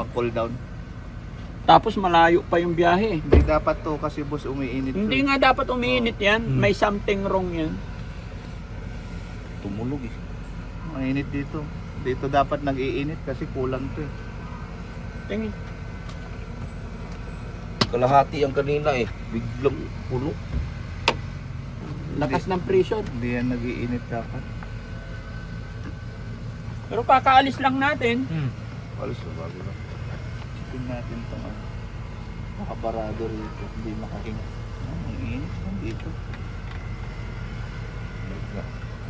mag-cool down. Tapos malayo pa yung biyahe. Hindi dapat to kasi boss umiinit. Hindi nga dapat umiinit yan. May something wrong yan. Tumulog eh. Mainit dito. Dito dapat nag-iinit kasi kulang to eh. Tingin. Kalahati ang kanina eh. Biglang puno. Lakas ng pressure. Hindi yan nag-iinit dapat. Pero kakaalis lang natin. Alas na bago lang. Sipin natin itong nakabarado rito. Hindi makahinga. Ang init lang dito.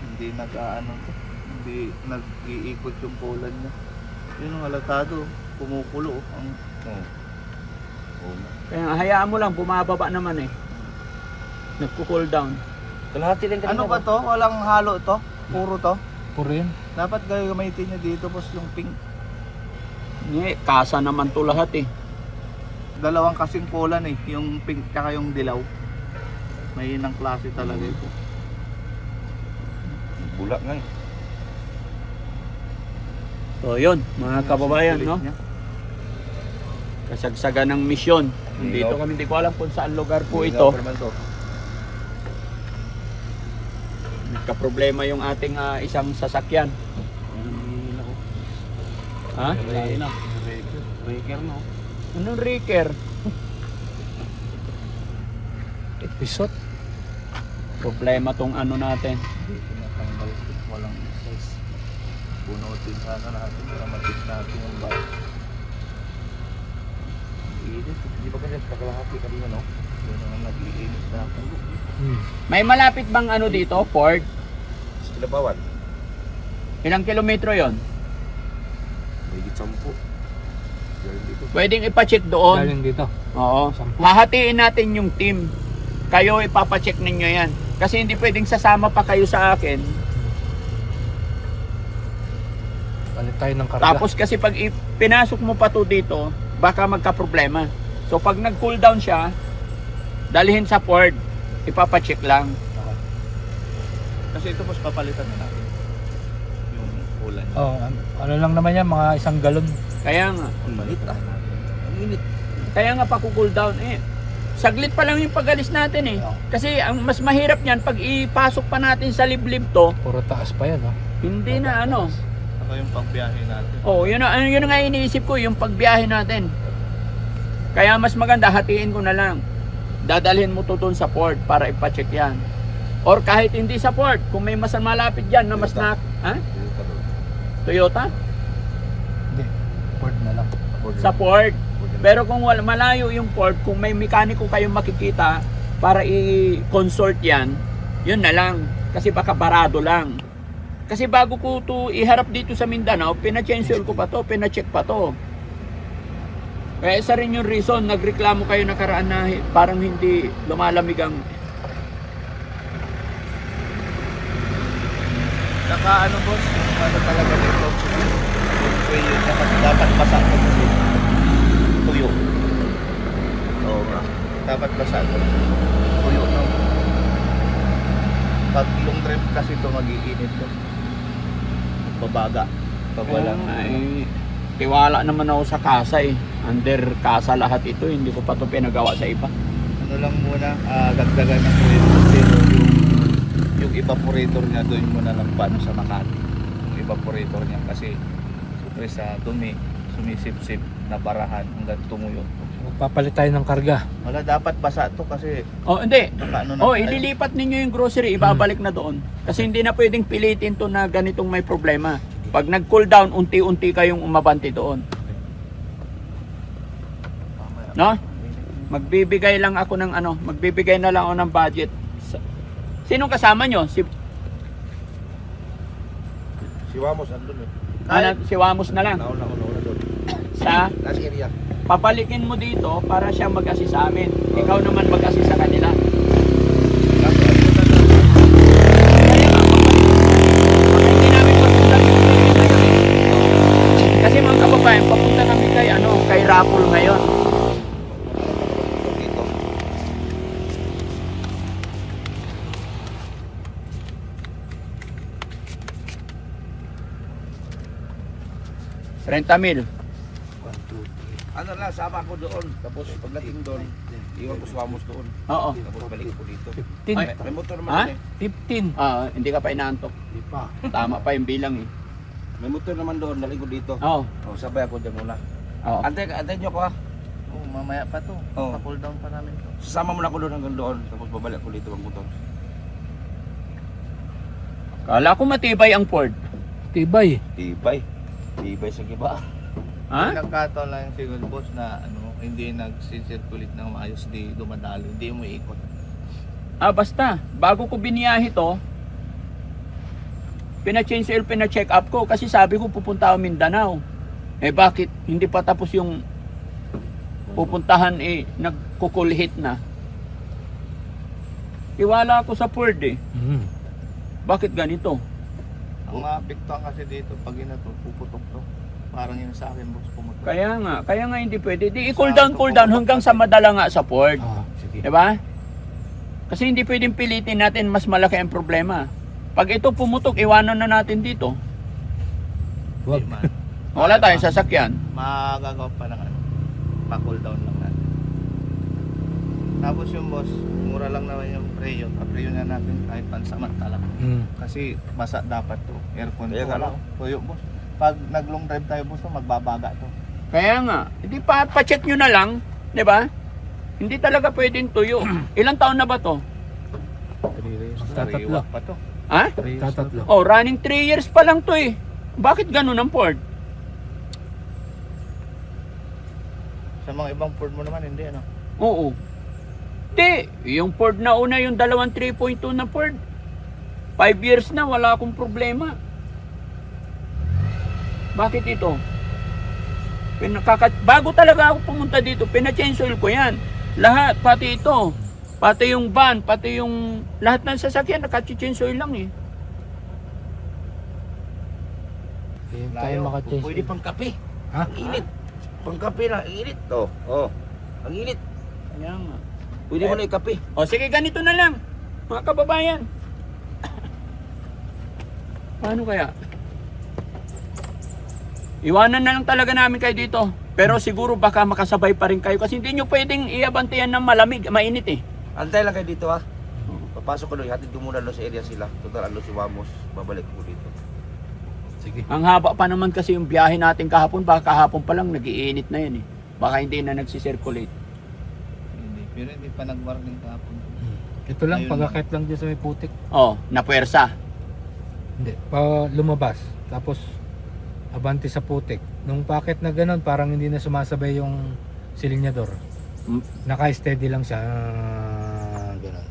Hindi nag-aano to. Hindi nag-iikot yung kulan niya. Yun ang halatado. Kumukulo. Ang Kaya hayaan mo lang, bumababa naman eh. Nagko-cool down. Kalahati lang kanina. ano ba to? Walang halo to? Puro to? Puro yun. Dapat gagamitin niya dito boss yung pink. Hindi, kasa naman to lahat eh. Dalawang kasing kulan eh. Yung pink tsaka yung dilaw. May inang klase talaga ito. Bula nga eh. So yun, mga kababayan, no? Niya. Kasagsagan ng misyon. Dito kami, hindi ko alam kung saan lugar po ito. Nagka-problema yung ating isang sasakyan. Ha? Breaker no. Anong wrecker? Episode. Problema tong ano natin. Dito natanggal ito. Walang size. Punutin sana natin para matip natin yung bike. Init. Hindi ba kasi kalahati kanina no? Yun ang nag-iinit na ako. May malapit bang ano dito, Ford? Kilabawan. Ilang kilometro yon? May 10. Galing dito. Pwedeng ipacheck doon. Galing dito. Oo. Hahatiin natin yung team. Kayo ipapacheck ninyo yan. Kasi hindi pwedeng sasama pa kayo sa akin. Palit tayo ng karga. Tapos kasi pag pinasok mo pa to dito, baka magka-problema. So pag nag-cool down siya, dalhin sa Ford. Ipapacheck lang. Kasi ito boss papalitan na natin. Yung kulan niya. Oh, ano lang naman yan, mga 1 galon. Kaya nga. Malit ah. Ang init. Kaya nga pa-cool down eh. Saglit pa lang yung pag-alis natin eh. Kasi ang mas mahirap niyan pag ipasok pa natin sa liblib to, Puro taas pa yan, oh. hindi na ano. Ako yung pagbiyahe natin. Oh, yun ang nga iniisip ko, yung pagbiyahe natin. Kaya mas maganda hatiin ko na lang. Dadalhin mo to doon sa port para ipa-check yan. Or kahit hindi sa port, kung may mas malapit diyan na mas na, ha? Toyota? Hindi. Ford na lang. Sa port. Pero kung wala malayo yung port, kung may mekaniko kayong makikita para i-consort yan, yun na lang. Kasi baka barado lang. Kasi bago ko to iharap dito sa Mindanao, pina-chancel ko pa to, pina-check pa to. Kaya isa rin yung reason, nagreklamo kayo nakaraan na parang hindi lumalamig ang... Saka ano boss, ano talaga nito? Dapat basa ko kasi tuyo. Oo nga. Dapat basa ko. Tuyo no. Pag long drive kasi ito mag-iinit to. Babaga. Pag walang tiwala naman ako sa kasa eh. Under kasa lahat ito, hindi ko pa ito pinagawa sa iba. ano lang muna, dagdagan ng kuryente pero yung evaporator niya doon muna lang paano sa Makati. Yung evaporator niya kasi siyempre sa dumi, sumisip-sip na barahan hanggang tumuyo. Magpapalit tayo ng karga. Wala, dapat basa to kasi Oh, hindi. ano na Oh, ililipat ninyo yung grocery, ibabalik na doon. Kasi hindi na pwedeng pilitin to na ganitong may problema. Pag nag-cool down, unti-unti kayong umabante doon. No? Magbibigay lang ako ng magbibigay na lang ako ng budget. Sinong kasama nyo? Si Wamos andun eh. Si Wamos na lang. Nauna doon. Sa Last area. papalikin mo dito para siya mag-assist sa amin. Ikaw naman mag-assist sa kanila. Kasi mga kababayan, papunta kami kay Rapol ngayon. Dito. $30,000. Ano lang, sama ko doon. Tapos pagdating doon, iwan ko si Wamos doon. Oo. Tapos balik ko dito. 15. Ay. May motor naman Ha? doon eh. 15. Hindi ka pa inaantok. Di pa. Tama pa yung bilang eh. May motor naman doon, daling ko dito. Oo. Oh, sabay ako dyan muna. Oo. Antay nyo ko ha. Oh, mamaya pa to. Oo. Pa-cool down pa namin to. Sasama mo na ako doon hanggang doon. Tapos babalik ko dito ang motor. Kala ko matibay ang Ford. Tibay. Tibay. Tibay sa giba. Ha? Nagkataon lang siguro boss na hindi nag-circulate ng maayos, di dumadalo, hindi mo ikot. Basta, bago ko biniyahe to, pina-change oil, pina-check up ko kasi sabi ko pupunta ako Mindanao. Eh bakit hindi pa tapos yung pupuntahan nagkukulhit na. Iwala ako sa Ford eh. Mm. Bakit ganito? Ang maapektuhan kasi dito, pag inato, puputok to. Parang yun sa akin boss, pumutok. Kaya nga hindi pwede. Di i-cool down hanggang sa madala nga sa Ford. Sige. Diba? Kasi hindi pwedeng pilitin natin mas malaki ang problema. Pag ito pumutok, iwanan na natin dito. Wag. Hindi man. Wala tayong sasakyan. Magagawa pa ng pa-cool down lang natin. Tapos yung boss, mura lang naman yung preo. Pa-preo na natin kahit pansamantala. Mm. Kasi basa dapat to. Aircon Kaya to. nga, Wala. Tuyo boss. Pag nag-long drive tayo boss, magbabaga to. Kaya nga, hindi pa-check nyo na lang. Diba? Hindi talaga pwedeng tuyo. Ilang taon na ba to? Tatatlo. Sariwa pa to. Ha? Tatatlo. Oh, running 3 years pa lang to eh. Bakit ganun ang Ford? Sa mga ibang Ford mo naman, hindi ano. Oo. Hindi. Yung Ford na una, yung dalawang 3.2 na Ford. 5 years na, wala akong problema. Bakit ito? Bago talaga ako pumunta dito, pina-change oil ko yan. Lahat, pati ito. Pati yung van, pati yung lahat ng sasakyan, naka-change oil lang eh. Hindi tayo Layo. maka-change. Pwede pang kape. Ha? Ang init. Pang kape na, ang init. Oh. Ang init. Kaya nga. Pwede mo na ikape. O sige, ganito na lang, mga kababayan. Paano kaya? Iwanan na lang talaga namin kayo dito. Pero siguro baka makasabay pa rin kayo kasi hindi nyo pwedeng iabantayan ng malamig, mainit eh. Antay lang kayo dito ha. Papasok ko doon, hatid ko muna doon sa area sila. Total, alo si Wamos. Babalik ko dito. Sige. Ang haba pa naman kasi yung biyahe natin kahapon, baka kahapon pa lang nagiinit na yan eh. Baka hindi na nagsisirculate. Hindi. Pero hindi pa nag-warning kahapon. Ito lang, Ayun pagkakit lang dyan sa may putik. Oh, napuwersa. Hindi. Pa lumabas. Tapos, abante sa putik. Nung packet na ganun, parang hindi na sumasabay yung silinyador. Hmm. Naka-steady lang siya. Ganun.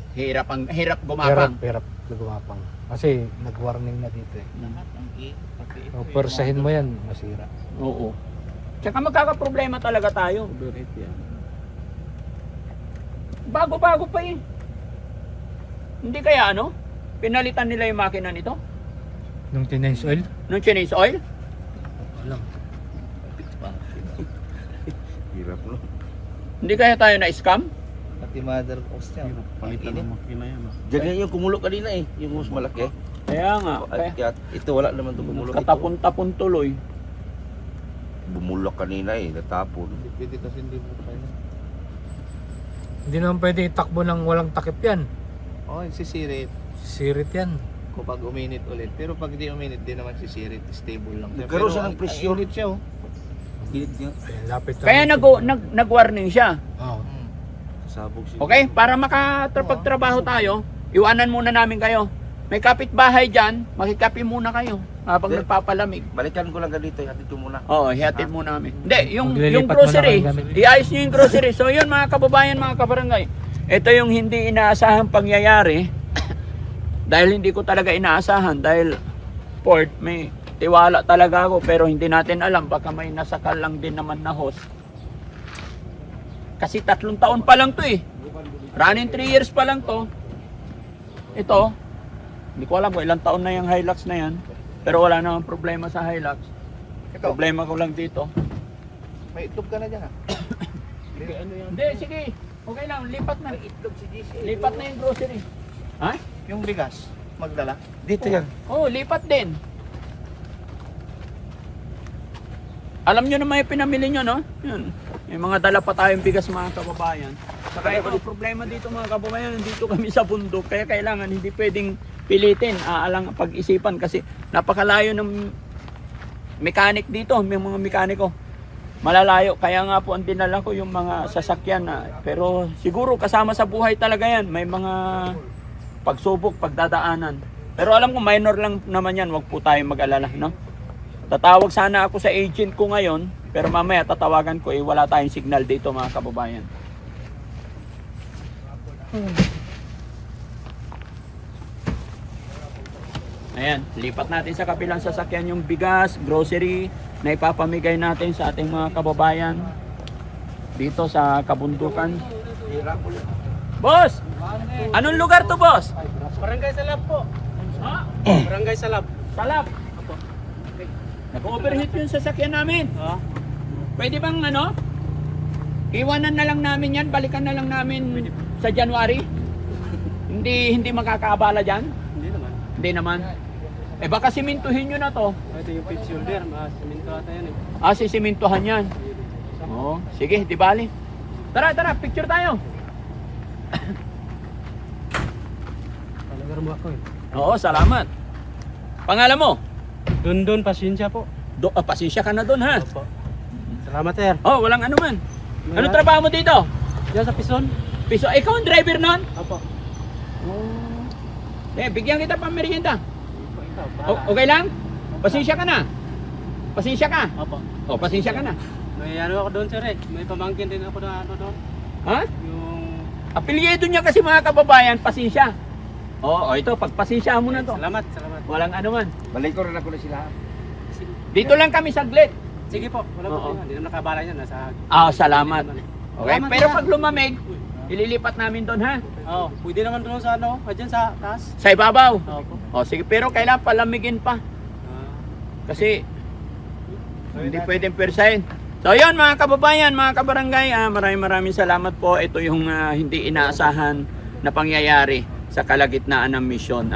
Hirap gumapang. Hirap gumapang. Kasi nag-warning na dito eh. Lahat ang pati ito. O, persahin mo yan, masira. Oo. Tsaka magkakaproblema talaga tayo. Bago-bago pa eh. Hindi kaya pinalitan nila yung makina nito? Nung tinense oil, Nung Chinese oil? alam. Hirap no. Hindi kaya tayo na-scam? Pati mother post niya. Palitan ng makina yan. Diyan yung kumulo kanina eh. Yung mas malaki. Kaya nga. Ay, kaya ito wala naman itong kumulo. Katapon-tapon tuloy. Bumulok kanina eh. Natapon. Hindi pwede kasi hindi mo tayo. Hindi naman pwede itakbo ng walang takip yan. Oh, sisirit. Sirit yan. Kapag uminit ulit. Pero pag di uminit, di naman sisirit. Stable lang. Nagkaroon siya ng presyon. Ang init siya oh. Init niya. Ayan, lapit lang. Kaya nag-warning siya. Oo. Sabog siya. Okay? Para makapagtrabaho tayo, iwanan muna namin kayo. May kapitbahay dyan, makikapi muna kayo habang Hindi. nagpapalamig. Balikan ko lang ganito. Hatid ko muna. Oo, hihatid muna namin. Hindi, yung Maglilipat grocery, mo na kayo gamit. iayos nyo yung grocery. So yun mga kababayan, mga kabarangay. Ito yung hindi inaasahang pangyayari. Dahil hindi ko talaga inaasahan. Dahil Ford, may tiwala talaga ako. Pero hindi natin alam, baka may nasakal lang din naman na host. Kasi 3 taon pa lang to eh. Running 3 years pa lang to. Ito, hindi ko alam kung ilang taon na yung Hilux na yan. Pero wala namang problema sa Hilux. Ikaw, Problema ko lang dito. may itlog ka na dyan ha. Hindi, sige. Okay lang, lipat na. Lipat na yung grocery. Ha? Yung bigas, magdala. Dito yan. Oo, lipat din. Alam nyo naman yung pinamili nyo, no? Yun. May mga dala pa tayong bigas mga kababayan. Saka ito, ang problema dito mga kababayan, dito kami sa bundok. Kaya kailangan hindi pwedeng pilitin, alang pag-isipan kasi napakalayo ng mechanic dito, may mga mekaniko. Malalayo, kaya nga po ang dinala ko yung mga sasakyan na, pero siguro kasama sa buhay talaga yan, may mga pagsubok, pagdadaanan. Pero alam ko minor lang naman yan, wag po tayong mag-alala, no? Tatawag sana ako sa agent ko ngayon, pero mamaya tatawagan ko, wala tayong signal dito mga kababayan. Ayan, lipat natin sa kapilang sasakyan yung bigas, grocery na ipapamigay natin sa ating mga kababayan dito sa kabundukan. Boss! Anong lugar to, boss? Barangay Salap po. Ha? Barangay Salap. Salap. Nag-overheat yung sasakyan namin. Pwede bang ano? Iwanan na lang namin yan, balikan na lang namin sa January. Hindi makakaabala dyan? Hindi naman. Hindi naman. Eh baka simintuhin nyo na to. Ito yung pit shoulder. Siminto ata yan eh. Ah, sisimintuhan yan. Oo, sige, di bali. Tara, picture tayo. Talaga mo ako eh. Oo, salamat. Pangalan mo? Dundon, pasensya po. Pasensya ka na doon ha. Opo. Salamat sir. Oh, walang anuman. Ano trabaho mo dito? Diyan sa Pison. Piso, ikaw ang driver nun? Opo. Bigyan kita pang merienda. Ikaw, Okay lang? Pasensya ka na. Pasensya ka. Opo. Oh, pasensya ka na. May ano ako doon sir eh. May pamangkin din ako na ano doon. Ha? Yung... Apelyido niya kasi mga kababayan, pasensya. Oo, ito, pagpasensya mo na to. Salamat. Walang anuman. Balik ko rin ako na sila. Dito lang kami saglit. Sige po. Wala Oo. po. Hindi na nakabala yan. Nasa... Salamat. Okay, Salamat, pero sir. pag lumamig, ililipat namin doon ha. Oo. Pwede naman doon sa ano. Diyan sa taas. Sa ibabaw. Opo. O sige, pero kailangan palamigin pa. Kasi hindi pwedeng persahin. So yun mga kababayan, mga kabarangay, maraming salamat po. Ito yung hindi inaasahan na pangyayari sa kalagitnaan ng misyon.